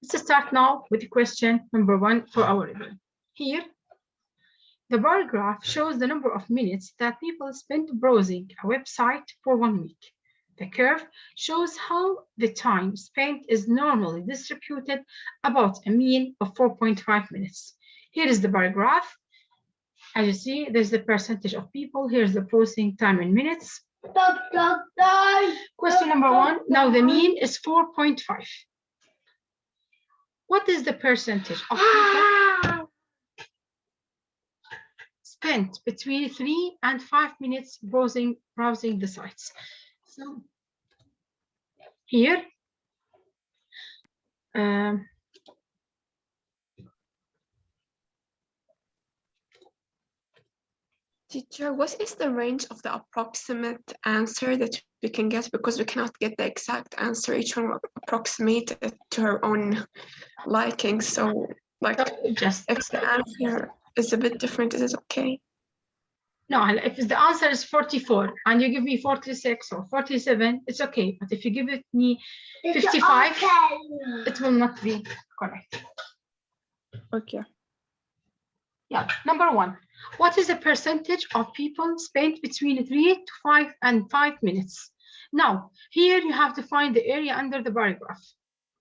Let's start now with question number 1 for our review. Here, the bar graph shows the number of minutes that people spend browsing a website for 1 week. The curve shows how the time spent is normally distributed about a mean of 4.5 minutes. Here is the bar graph. As you see, there's the percentage of people. Here's the browsing time in minutes. Question number 1. Now the mean is 4.5. What is the percentage of people spent between 3 and 5 minutes browsing the sites? So here, Teacher, what is the range of the approximate answer that we can get, because we cannot get the exact answer? Each one will approximate it to her own liking. So, like, just if the answer is a bit different, is it okay? No, if the answer is 44 and you give me 46 or 47, it's okay. But if you give it me 55, it will not be correct. Okay. Yeah, number 1. What is the percentage of people spent between 3 to 5 and 5 minutes? Now, here you have to find the area under the bar graph.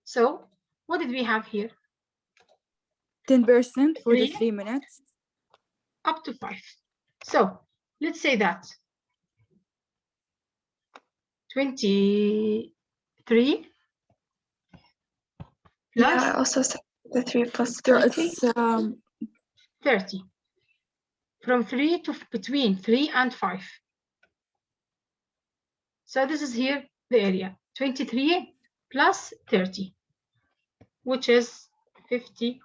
So, what did we have here? 10% for the 3 minutes. Up to 5. So, let's say that 23 plus I also said the 3 plus 30. It's 30. From 3 to between 3 and 5. So this is here the area. 23 plus 30, which is 53%.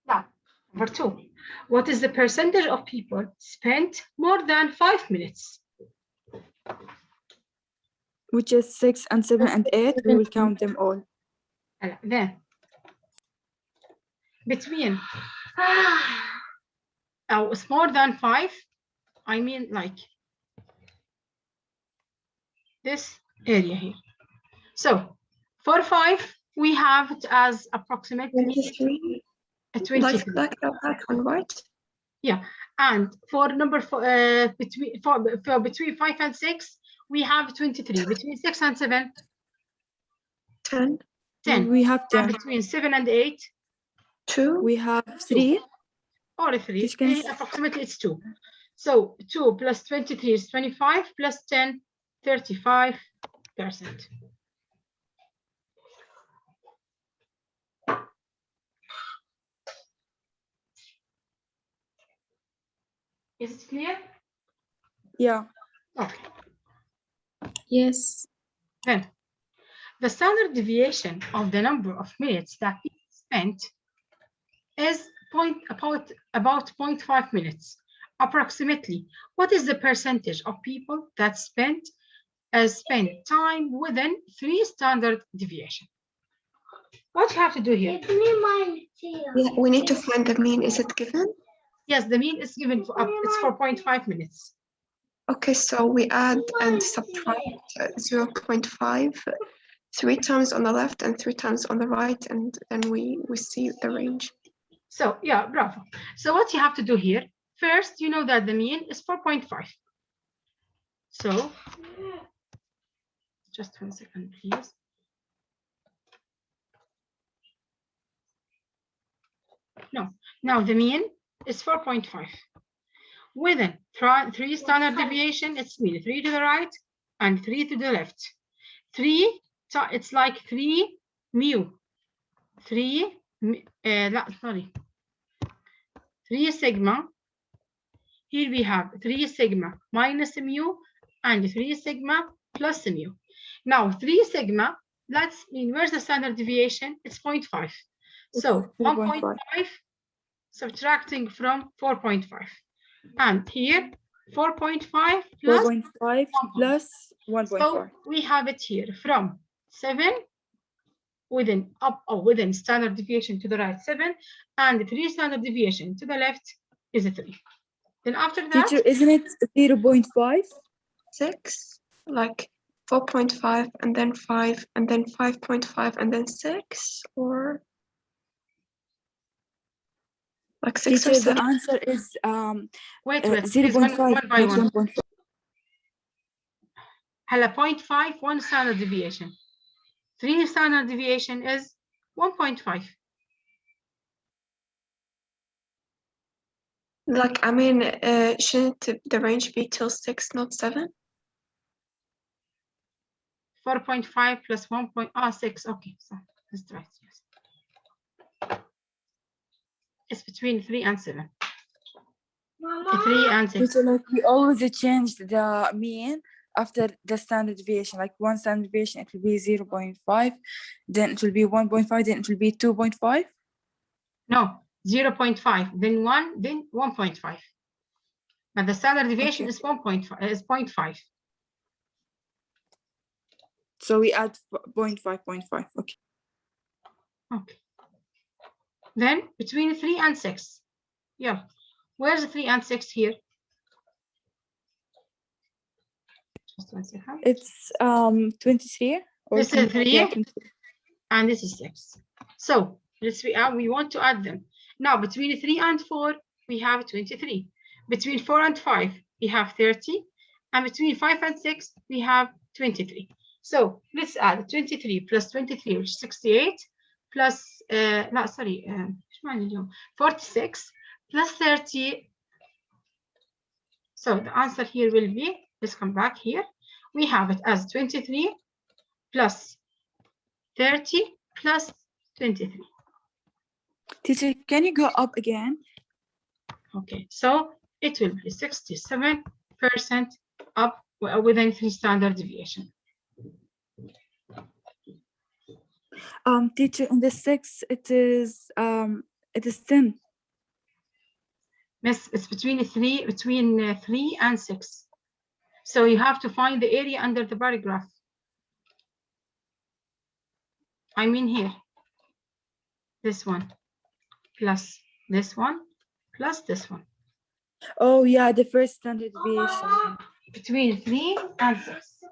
Now, number 2. What is the percentage of people spent more than 5 minutes? which is 6 and 7 and 8. We will count them all. Then between it's more than 5, I mean like this area here. So for 5 we have it as approximately 23. 23. Like that one, right? Yeah, and for number between 5 and 6 we have 23. Between 6 and 7, 10. 10. We have 10. And between 7 and 8, 2. We have 3. or 3. Which can... Approximately it's 2. So 2 plus 23 is 25 plus 10, 35%. Is it clear? Yeah. Okay. Yes. Then the standard deviation of the number of minutes that people spent is about 0.5 minutes approximately. What is the percentage of people that spend time within 3 standard deviation? What you have to do here? Yeah, we need to find the mean. Is it given? Yes, the mean is given for it's 4.5 minutes. Okay, so we add and subtract 0.5 3 times on the left and 3 times on the right, and then we see the range. So yeah, bravo. So what you have to do here, first, you know that the mean is 4.5. So just 1 second, please. No, now the mean is 4.5. Within 3 standard deviation, it's mean 3 to the right and 3 to the left. 3, it's like 3 mu. 3 sigma. Here we have 3 sigma minus mu and 3 sigma plus mu. Now 3 sigma, that's mean where's the standard deviation? It's 0.5. So 1.5 subtracting from 4.5. And here 4.5 plus 4.5 plus 1.4. So we have it here from 7 within standard deviation to the right 7 and 3 standard deviation to the left is a 3. Then after that, Teacher, isn't it 0.5? 6, like 4.5 and then 5 and then 5.5 and then 6, or like 6 Teacher, or the 7? answer is wait, please, 0.5, one by not one. 1.5. هلا 0.5 1 standard deviation. 3 standard deviation is 1.5. Like, I mean, shouldn't the range be till 6, not 7? 4.5 plus 1.6. Okay, so that's right. Yes. It's between 3 and 7. 3 and 6. Teacher, like we always change the mean after the standard deviation. Like one standard deviation, it will be 0.5, then it will be 1.5, then it will be 2.5. No, 0.5, then 1, then 1.5. But the standard deviation Okay. is 1.5, is 0.5. So we add 0.5, 0.5. Okay. Okay. Then between 3 and 6. Yeah. Where's 3 and 6 here? Just 1 second. It's 23 or This is 3 yeah, 23. and this is 6. So we want to add them. Now between 3 and 4, we have 23. Between 4 and 5, we have 30. And between 5 and 6, we have 23. So let's add 23 plus 23, which is 68, plus, no, sorry, 46 plus 30. So the answer here will be, let's come back here. We have it as 23 plus 30 plus 23. Teacher, can you go up again? Okay, so it will be 67% up within 3 standard deviation. Teacher, in the 6, it is 10. Miss, it's between 3 and 6. So you have to find the area under the paragraph. I mean here, this one plus this one plus this one. Oh yeah, the first standard deviation. Between 3 and 6.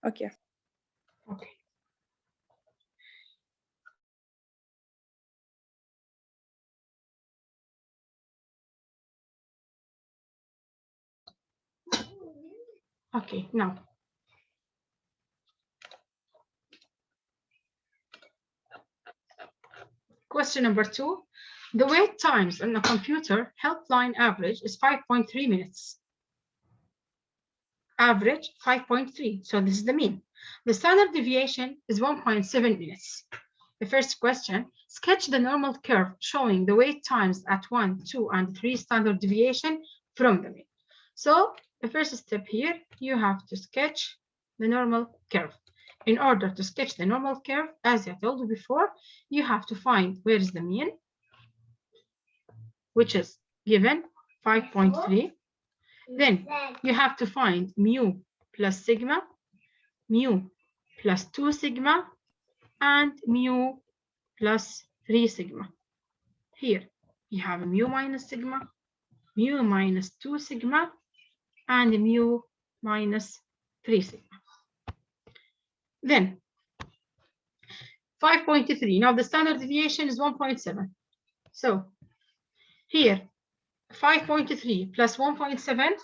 Okay. Okay. Okay, now. Question number 2. The wait times on a computer helpline average is 5.3 minutes. Average 5.3. So this is the mean. The standard deviation is 1.7 minutes. The first question, sketch the normal curve showing the wait times at 1, 2, and 3 standard deviation from the mean. So the first step here, you have to sketch the normal curve. In order to sketch the normal curve, as I told you before, you have to find where is the mean, which is given 5.3. Then you have to find mu plus sigma, mu plus 2 sigma, and mu plus 3 sigma. Here you have mu minus sigma, mu minus 2 sigma, and mu minus 3 sigma. Then 5.3. Now the standard deviation is 1.7. So here 5.3 plus 1.7,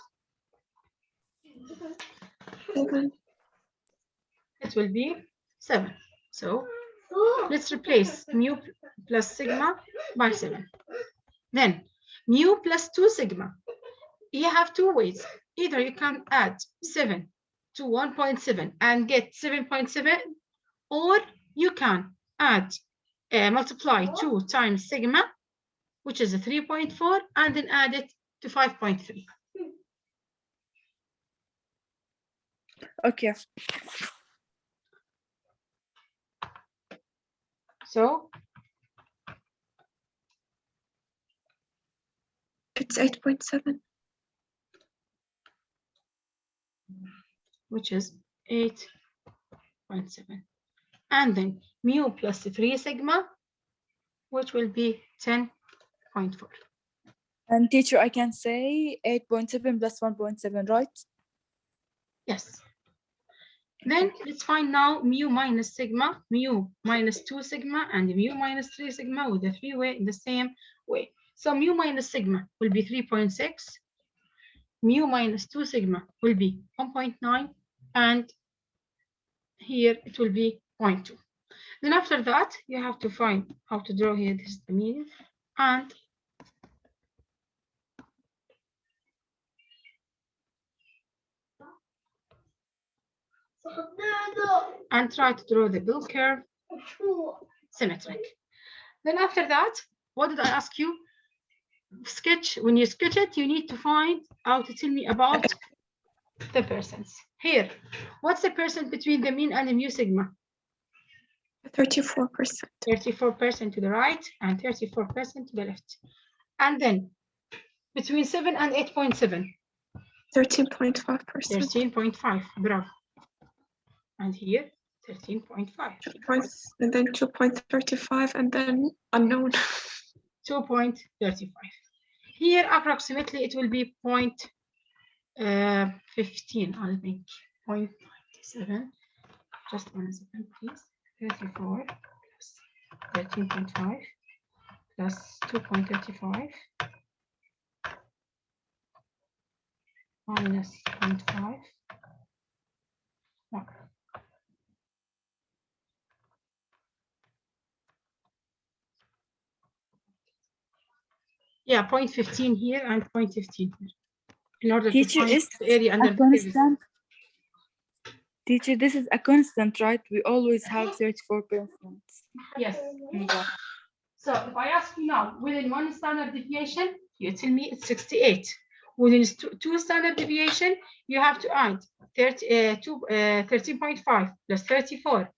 it will be 7. So let's replace mu plus sigma by 7. Then mu plus 2 sigma. You have two ways. Either you can add 7 to 1.7 and get 7.7, or you can add multiply 2 times sigma, which is a 3.4, and then add it to 5.3. Okay. So it's 8.7. Which is 8.7. And then mu plus 3 sigma, which will be 10.4. And teacher, I can say 8.7 plus 1.7, right? Yes. Then let's find now mu minus sigma, mu minus 2 sigma, and mu minus 3 sigma with the three-way in the same way. So mu minus sigma will be 3.6, mu minus 2 sigma will be 1.9, and here it will be 0.2. Then after that, you have to find how to draw here. This is the mean, and try to draw the bill curve symmetric. Then after that, what did I ask you? Sketch. When you sketch it, you need to find out to tell me about the percents. Here, what's the percent between the mean and the mu sigma? 34%. 34% to the right and 34% to the left. And then between 7 and 8.7. 13.5%. 13.5. Bravo. And here 13.5. And then 2.35 and then unknown. 2.35. Here approximately it will be 0.15, I think. 0.97. Just 1 second, please. 34 plus 13.5 plus 2.35 minus 0.5. 1. Yeah, 0.15 here and 0.15 here. In order Teacher, to find is the area under a the curve. constant. Teacher, this is a constant, right? We always have 34%. Yes. So if I ask you now, within 1 standard deviation, you tell me it's 68. Within 2 standard deviation, you have to add 13.5 plus 34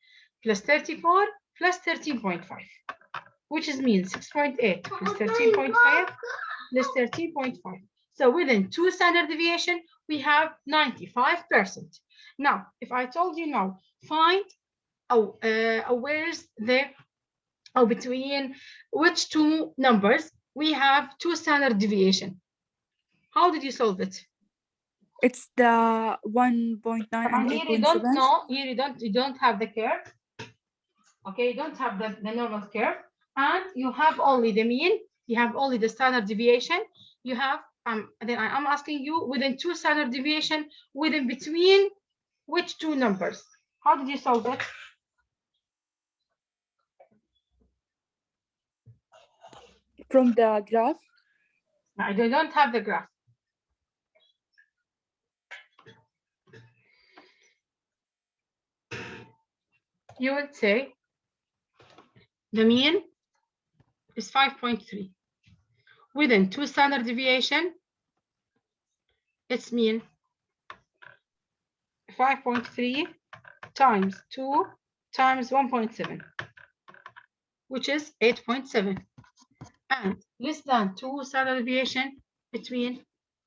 plus 34 plus 13.5, which is means 6.8 plus 13.5 plus 13.5. So within 2 standard deviation, we have 95%. Now, if I told you now, find where's the between which two numbers we have 2 standard deviation. How did you solve it? It's the 1.9 and Here you 8.7. don't know, here you don't have the curve. Okay, you don't have the normal curve, and you have only the mean, you have only the standard deviation. You have then I'm asking you within 2 standard deviation, within between which two numbers? How did you solve it? From the graph. I don't have the graph. You would say the mean is 5.3. Within 2 standard deviation, its mean 5.3 times 2 times 1.7, which is 8.7. And less than 2 standard deviation between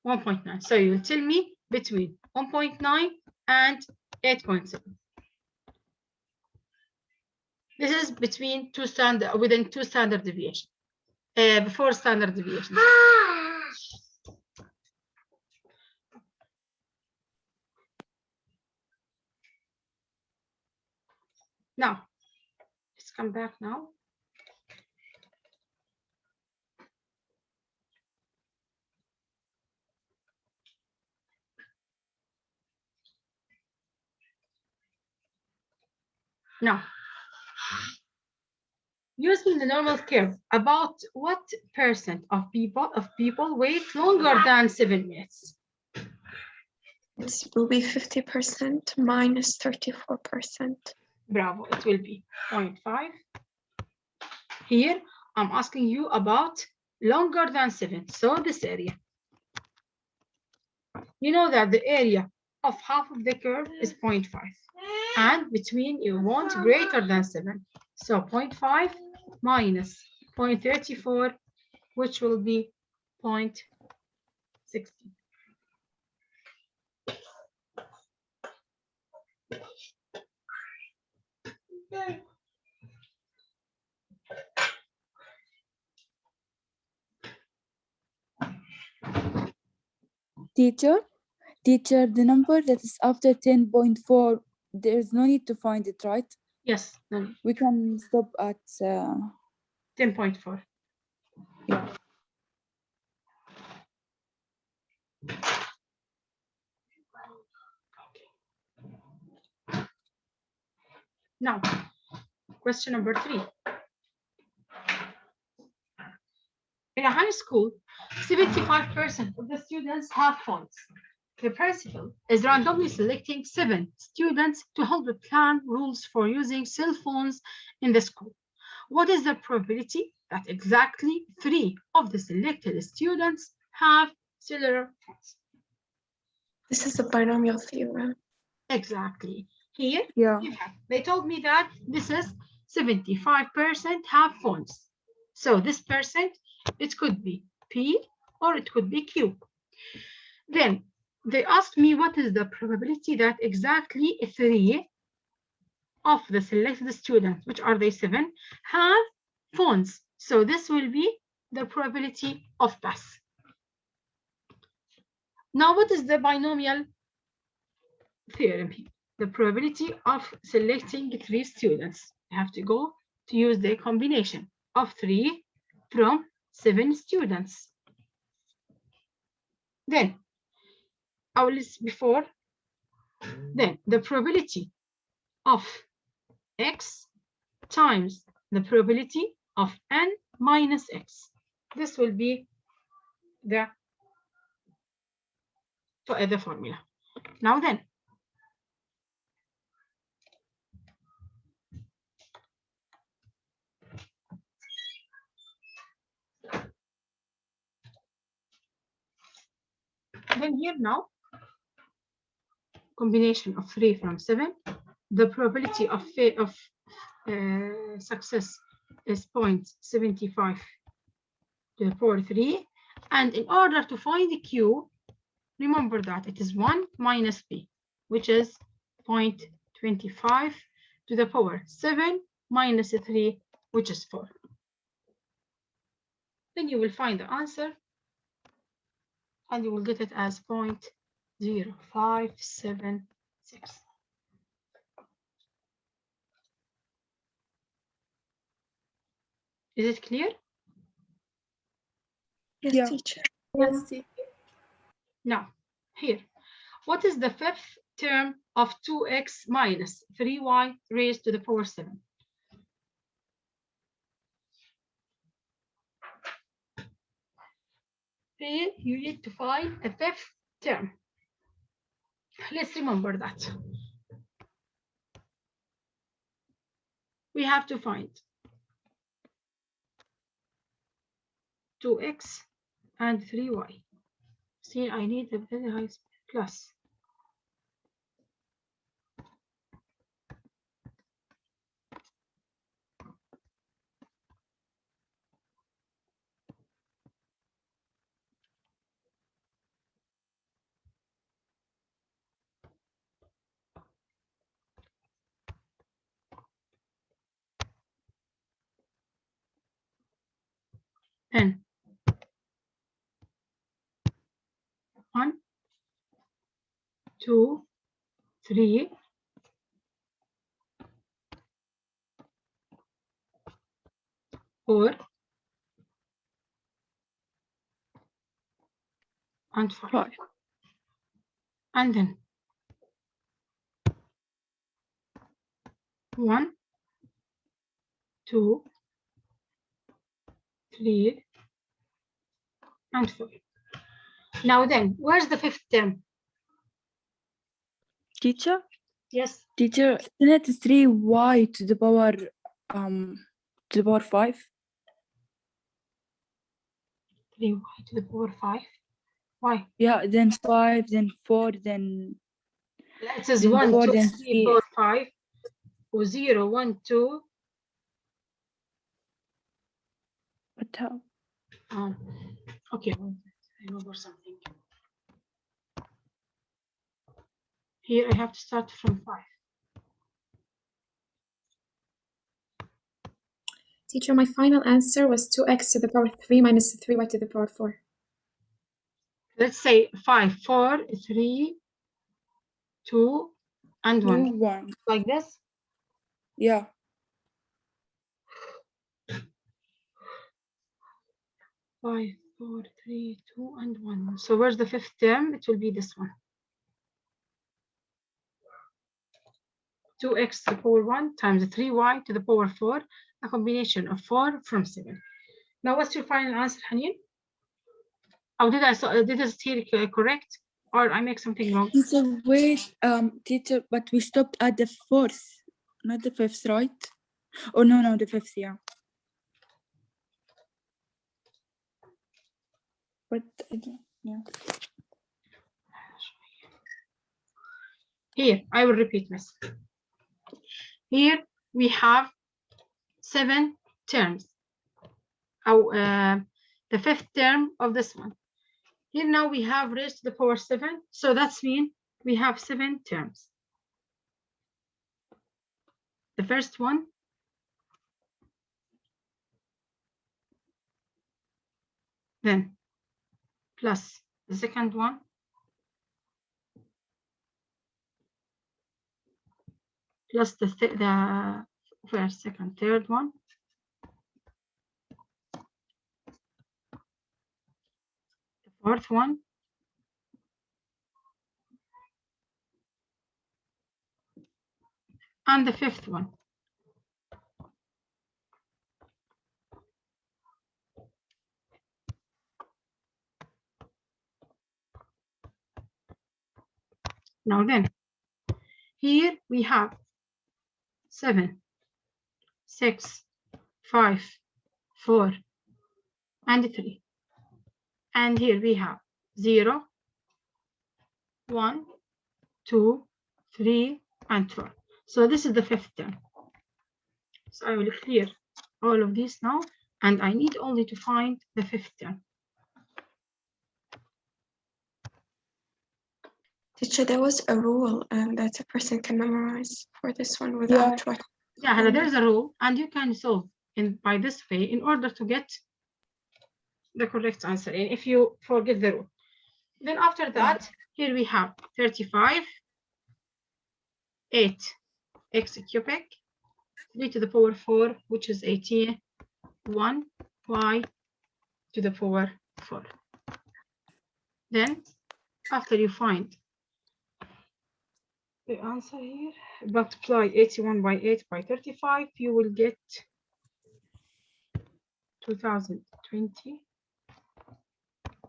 1.9. So you will tell me between 1.9 and 8.7. This is between within 2 standard deviation. Before standard deviation. Now, let's come back now. Now, using the normal curve, about what percent of people wait longer than 7 minutes? It will be 50% minus 34%. Bravo, it will be 0.5. Here, I'm asking you about longer than 7. So this area. You know that the area of half of the curve is 0.5. And between you want greater than 7. So 0.5 minus 0.34, which will be 0.60. Teacher, the number that is after 10.4, there is no need to find it, right? Yes, no need. We can stop at 10.4. yeah. Now, question number 3. In a high school, 75% of the students have phones. The principal is randomly selecting 7 students to help plan rules for using cell phones in the school. What is the probability that exactly 3 of the selected students have cellular phones? This is the binomial theorem. Exactly. Here, Yeah. they told me that this is 75% have phones. So this percent, it could be P or it could be Q. Then they asked me what is the probability that exactly 3 of the selected students, which are they 7, have phones. So this will be the probability of pass. Now, what is the binomial theorem here? The probability of selecting 3 students. You have to go to use the combination of 3 from 7 students. Then, our list before, then the probability of x times the probability of n minus x. This will be the formula. Now then, here now, combination of 3 from 7, the probability of success is 0.75 to the power 3. And in order to find the Q, remember that it is 1 minus P, which is 0.25 to the power 7 minus 3, which is 4. Then you will find the answer, and you will get it as 0.0576. Is it clear? Yes, Yeah. teacher. Yes, teacher. Now, here, what is the fifth term of 2x minus 3y raised to the power 7? Here, you need to find the fifth term. Let's remember that. We have to find 2x and 3y. See, I need a very high plus. And 1, 2, 3, 4, and 5. And then 1, 2, 3, and 4. Now then, where's the fifth term? Teacher? Yes. Teacher, isn't it 3y to the power 5? 3y to the power 5. Why? Yeah, then 5, then 4, then It is then 1, 4, 2, then 3, 3. 4, 5. Or 0, 1, 2. What how? Okay, I remember something. Here I have to start from 5. Teacher, my final answer was 2x to the power 3 minus 3y to the power 4. Let's say 5, 4, 3, 2, and 1. 1. Like this? Yeah. 5, 4, 3, 2, and 1. So where's the fifth term? It will be this one. 2x to the power 1 times 3y to the power 4, a combination of 4 from 7. Now, what's your final answer, Haneen? Oh, did I see it correct? Or I make something wrong? Teacher, wait, teacher, but we stopped at the 4th, not the 5th, right? Oh, no, the 5th, yeah. But, yeah. Here, I will repeat this. Here we have 7 terms. The fifth term of this one. Here now we have raised to the power 7. So that's mean we have 7 terms. The first one, then plus the second one, plus the first, second, third one, the fourth one, and the fifth one. Now then, here we have 7, 6, 5, 4, and 3. And here we have 0, 1, 2, 3, and 12. So this is the fifth term. So I will clear all of these now, and I need only to find the fifth term. Teacher, there was a rule that a person can memorize for this one without what? Yeah, there's a rule, and you can solve by this way in order to get the correct answer. And if you forget the rule, then after that, here we have 35, 8 x cubic, 3 to the power 4, which is 18, 1 y to the power 4. Then, after you find the answer here, multiply 81 by 8 by 35, you will get 2020,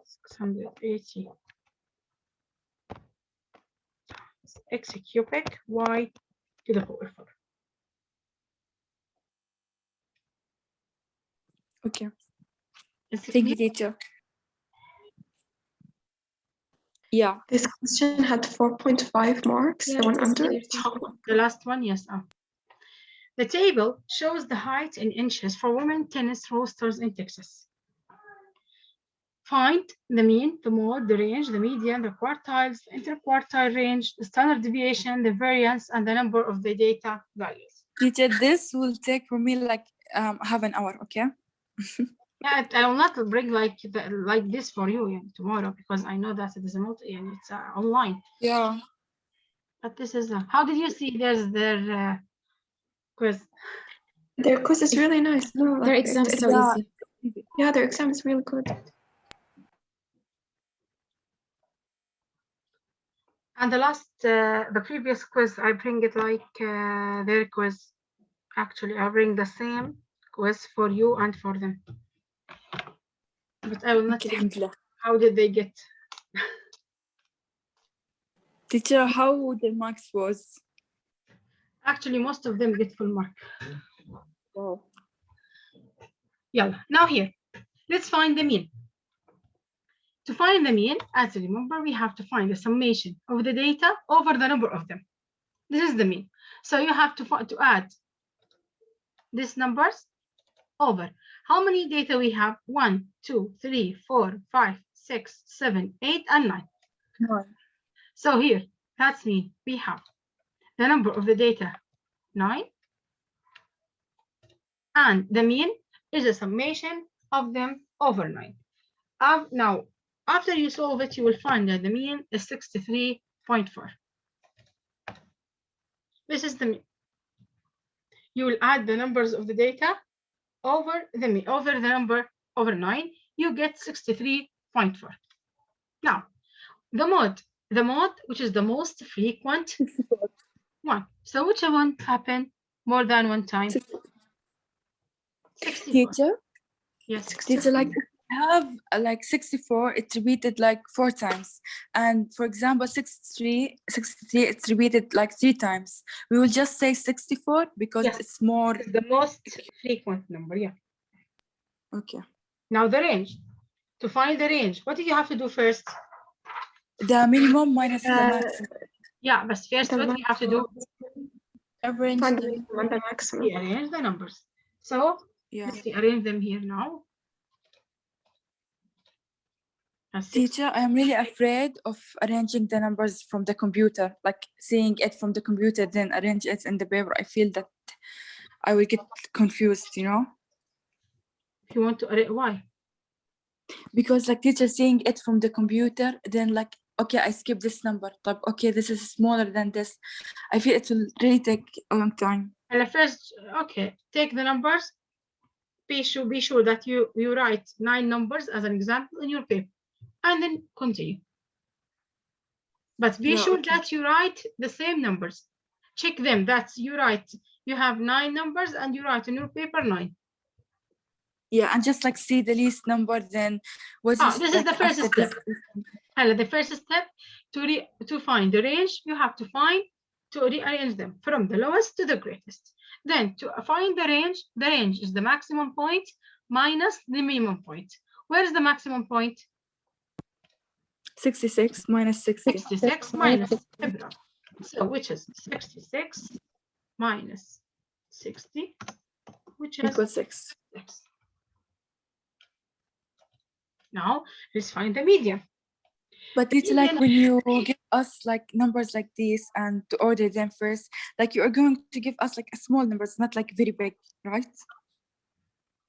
680 x cubic y to the power 4. Okay. Thank you, teacher. Yeah. This question had 4.5 marks, the one under it. The last one, yes. The table shows the height in inches for women tennis rosters in Texas. Find the mean, the mode, the range, the median, the quartiles, the interquartile range, the standard deviation, the variance, and the number of the data values. Teacher, this will take for me like half an hour, okay? Yeah, I will not bring like this for you tomorrow, because I know that it is not, and it's online. Yeah. But this is how did you see their quiz? Their quiz is really nice. No, like Their exam is so easy. Yeah, their exam is really good. And the last, the previous quiz, I bring it like their quiz. Actually, I bring the same quiz for you and for them. But I will not say how did they get. Teacher, how the marks was? Actually, most of them get full mark. Wow. Yeah. Now here, let's find the mean. To find the mean, as you remember, we have to find the summation of the data over the number of them. This is the mean. So you have to add these numbers over how many data we have? 1, 2, 3, 4, 5, 6, 7, 8, and 9. 9. So here, that's mean we have the number of the data 9, and the mean is a summation of them over 9. Now, After you solve it, you will find that the mean is 63.4. This is the mean. You will add the numbers of the data over the mean, over the number over 9, you get 63.4. Now, the mode, which is the most frequent one. So which one happened more than one time? 64. Teacher, Yes. teacher, like have like 64, it's repeated like 4 times. And for example, 63, it's repeated like 3 times. We will just say 64 because Yes. it's more. It's the most frequent number, yeah. Okay. Now the range. To find the range, what did you have to do first? The minimum minus the maximum. Yeah, but first what do you have to do? Arrange Find the, the minimum and the maximum. Rearrange the numbers. So yeah. let's rearrange them here now. Teacher, I am really afraid of arranging the numbers from the computer, like seeing it from the computer, then arrange it in the paper. I feel that I will get confused, you know? If you want to arrange, why? Because like teacher seeing it from the computer, then like, okay, I skip this number. But okay, this is smaller than this. I feel it will really take a long time. And first, okay, take the numbers. Be sure that you write 9 numbers as an example in your paper, and then continue. But be sure that you write the same numbers. Check them. That's you write. You have 9 numbers, and you write in your paper 9. Yeah, and just like see the least number, then what is this like is the first step. The first step to find the range, you have to rearrange them from the lowest to the greatest. Then to find the range is the maximum point minus the minimum point. Where is the maximum point? 66 minus 60. 66 minus 60. So which is 66 minus 60, which is equals 6. Now let's find the median. But it's like when you give us like numbers like this and to order them first, like you are going to give us like a small number, it's not like very big, right?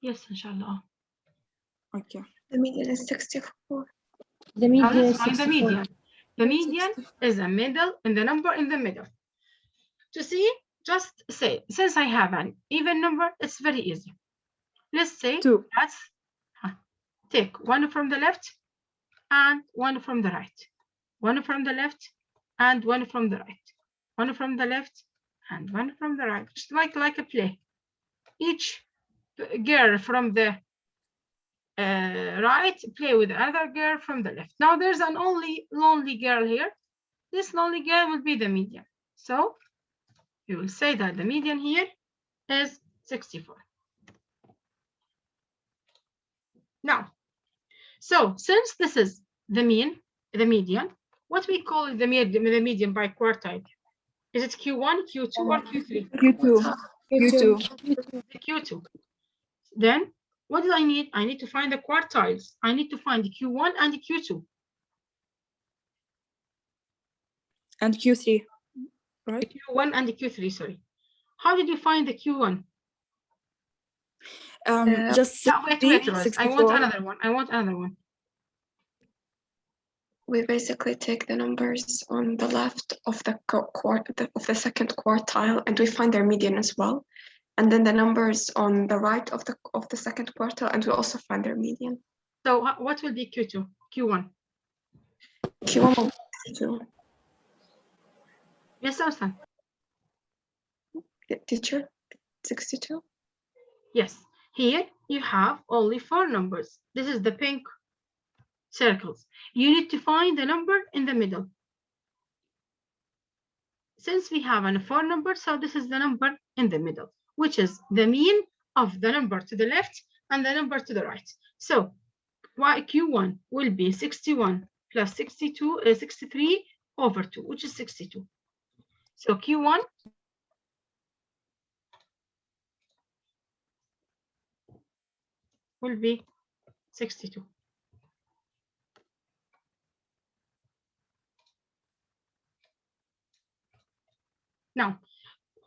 Yes, inshallah. Okay. The median is 64. The median Now let's is find the 64. median. The median is a middle in the number in the middle. To see, just say, since I have an even number, it's very easy. Let's say 2. Let's take one from the left and one from the right. One from the left and one from the right. One from the left and one from the right. Just like a play. Each girl from the right play with the other girl from the left. Now there's an only lonely girl here. This lonely girl will be the median. So you will say that the median here is 64. Now, so since this is the median, what we call the median by quartile? Is it Q1, Q2, or Q3? Q2. Q2. Q2. Then what do I need? I need to find the quartiles. I need to find the Q1 and the Q2. And Q3, right? The Q1 and the Q3, sorry. How did you find the Q1? Just wait, I want another one. We basically take the numbers on the left of the second quartile, and we find their median as well. And then the numbers on the right of the second quartile, and we also find their median. So what will be Q2? Q1? Q1 will be 2. Yes, Samson. Teacher, 62. Yes. Here you have only 4 numbers. This is the pink circles. You need to find the number in the middle. Since we have 4 numbers, so this is the number in the middle, which is the mean of the number to the left and the number to the right. So Q1 will be 61 plus 63 over 2, which is 62. So Q1 will be 62.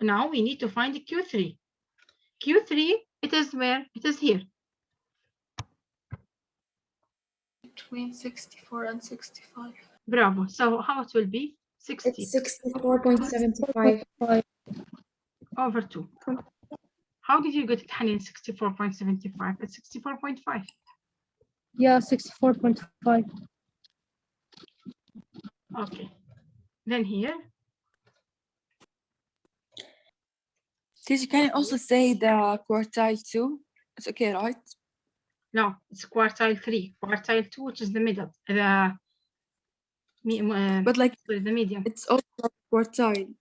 Now we need to find the Q3. Q3, it is where? It is here. between 64 and 65. Bravo. So how it will be? 60 It's 64.75. over 2. How did you get it, Hanin? 64.75. It's 64.5. Yeah, 64.5. Okay. Then here. Teacher, can you also say the quartile 2? It's okay, right? No, it's quartile 3. Quartile 2, which is the middle. The But like the medium. it's also quartile.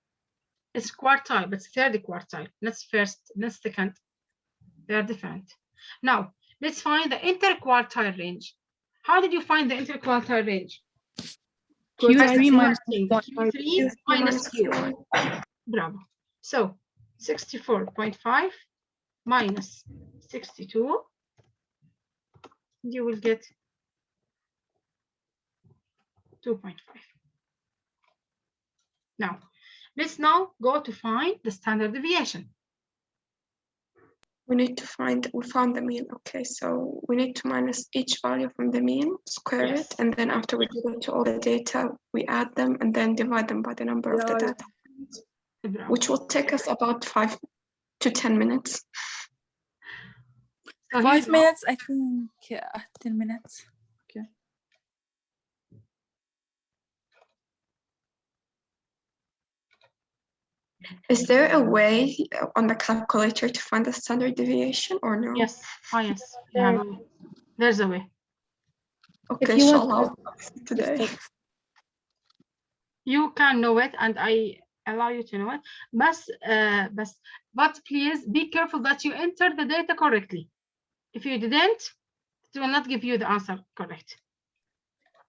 It's quartile, but it's third quartile. Not first, not second. They are different. Now, let's find the interquartile range. How did you find the interquartile range? Q3 minus Q3 minus Q1. Bravo. So 64.5 minus 62, you will get 2.5. Now, let's go to find the standard deviation. We need to find, we found the mean. Okay, so we need to minus each value from the mean, square Yes. it, and then after we give it to all the data, we add them and then divide them by the number of the data, Bravo. which will take us about 5 to 10 minutes. So 5 minutes, I think 10 minutes. Okay. Is there a way on the calculator to find the standard deviation or no? Yes. Oh, yes. You have a way. There's a way. Okay, If you want inshallah, today. You can know it, and I allow you to know it. But please be careful that you enter the data correctly. If you didn't, it will not give you the answer correct.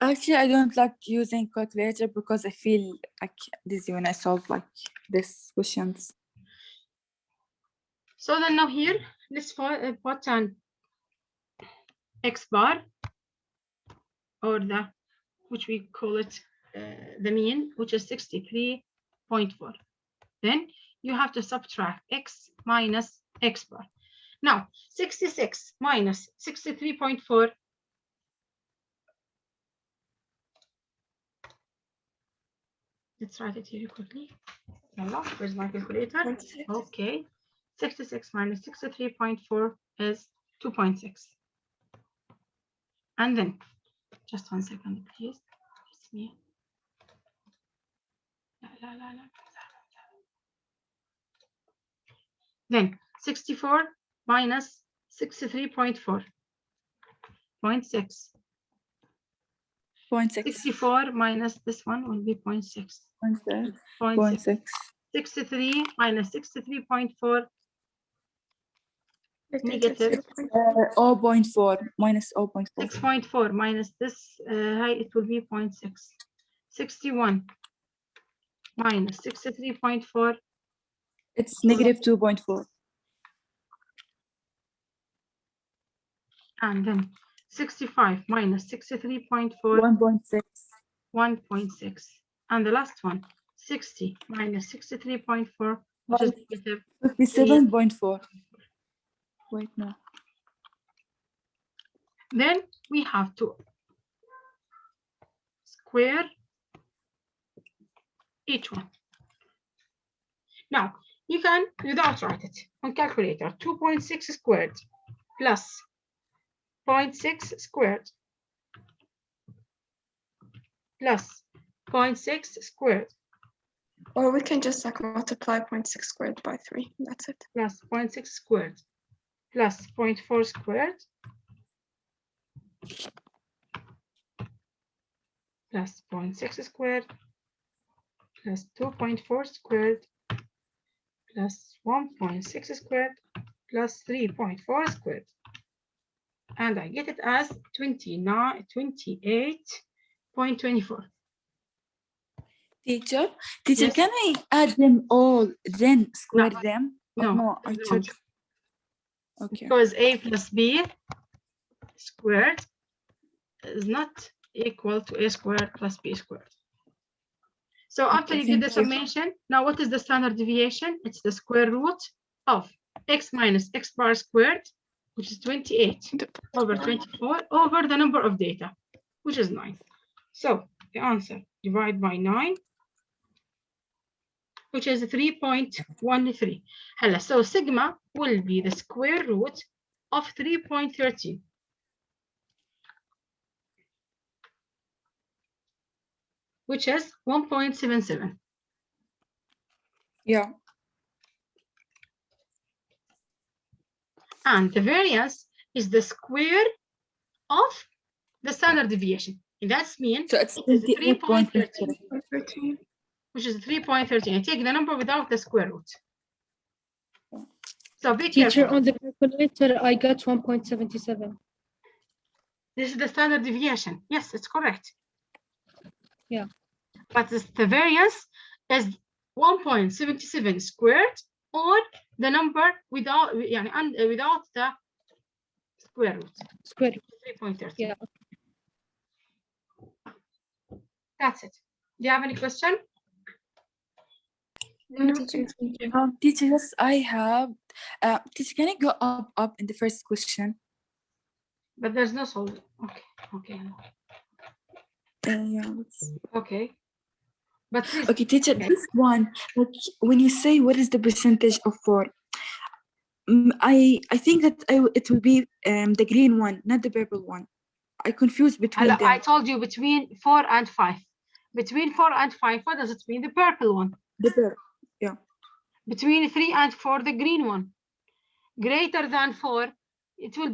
Actually, I don't like using calculator because I feel like dizzy when I solve like these questions. So then now here, let's put an X bar, or which we call it the mean, which is 63.4. Then you have to subtract X minus X bar. Now, 66 minus 63.4. Let's write it here quickly. Where's my calculator? Okay. 66 minus 63.4 is 2.6. And then, just 1 second, please. It's me. Then 64 minus 63.4. 0.6. 0.6. 64 minus this one will be 0.6. 0.6. 63 minus 63.4. Negative 0.4 minus 0.4. 6.4 minus this height, it will be 0.6. 61 minus 63.4. It's negative 2.4. And then 65 minus 63.4. 1.6. 1.6. And the last one, 60 minus 63.4, which is negative 57.4. Wait, no. Then we have to square each one. Now, you can, without write it, on calculator, 2.6 squared plus 0.6 squared plus 0.6 squared. Or we can just like multiply 0.6 squared by 3. That's it. Plus 0.6 squared plus 0.4 squared plus 0.6 squared plus 2.4 squared plus 1.6 squared plus 3.4 squared. And I get it as 28.24. Teacher, Yes. can I add them all, then square No. them? No, No, I no. should. Okay. Because a plus b squared is not equal to a squared plus b squared. So after you get the summation, now what is the standard deviation? It's the square root of x minus x bar squared, which is 28 over 24 over the number of data. which is 9. So the answer, divide by 9, which is 3.13. So sigma will be the square root of 3.13. Which is 1.77. Yeah. And the variance is the square of the standard deviation. And that's mean So it's it is 3.13, 13. which is 3.13. I take the number without the square root. So be Teacher, careful. on the calculator, I got 1.77. This is the standard deviation. Yes, it's correct. Yeah. But the variance is 1.77 squared, or the number without without the square root. Square root. 3.13. Yeah. That's it. Do you have any question? No, teacher. Thank you. Teacher, yes, I have. Teacher, can I go up in the first question? But there's no solve. Okay. Yeah. Okay. But please. Okay, teacher, this one, like when you say what is the percentage of 4, I think that it will be the green one, not the purple one. I confused between them. I told you between 4 and 5. Between 4 and 5, what does it mean? The purple one. The purple, yeah. Between 3 and 4, the green one. Greater than 4, it will